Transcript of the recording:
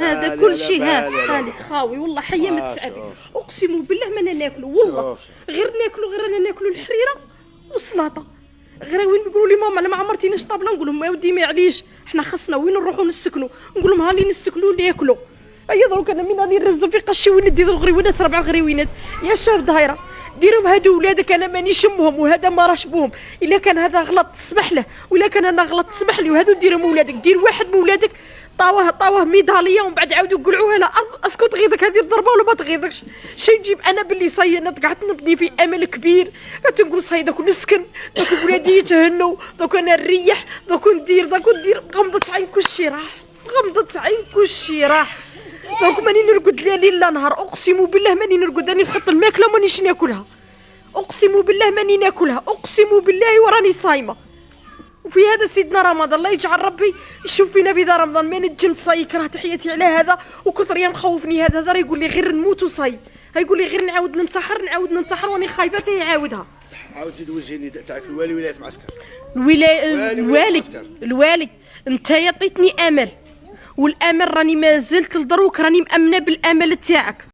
هذا كل شيء هاني خاوي والله حيه ما تسال. اقسم بالله ما انا ناكلو والله غير انا ناكلو الحريره والسلطه. غير وين يقولوا لي ماما انا ما عمرتيناش طابله نقول لهم يا ودي ما عليش حنا خصنا وين نروحوا نسكنوا نقول لهم هاني نسكنوا ناكلوا. اي دروك انا من راني نرزب في قشي وندي الغريوينات 4 غريوينات يا شاف ظاهره ديرهم هادو ولادك انا ماني شمهم وهذا ما راش بوهم. الا كان هذا غلط تسمح له ولا كان انا غلط تسمح لي وهادو ديرهم ولادك. دير واحد من ولادك طاوه ميداليه ومن بعد عاودوا قلعوها لا اسكت غيظك هذه الضربه ولا ما تغيظكش شي نجيب انا باللي صينت قعدت نبني في امل كبير كنت نقول صاي ونسكن دوك ولادي يتهنوا دوك انا نريح دوك ندير غمضت عين كلشي راح كلشي راح دوك ماني نرقد ليل لا نهار. اقسم بالله ماني نرقد راني نحط الماكله مانيش ناكلها. اقسم بالله ماني ناكلها. اقسم بالله وراني صايمه. وفي هذا سيدنا رمضان الله يجعل ربي يشوف فينا في ذا رمضان ما نجمت صاي كرهت حياتي على هذا وكثر يا مخوفني هذا راه يقول لي غير نموت وصاي يقول لي غير نعاود ننتحر واني خايفه حتى يعاودها. صح عاود زيد وجهني تاعك الوالي ولايه معسكر. الوالي انت عطيتني امل والامل راني ما زلت لدروك راني مامنه بالامل تاعك.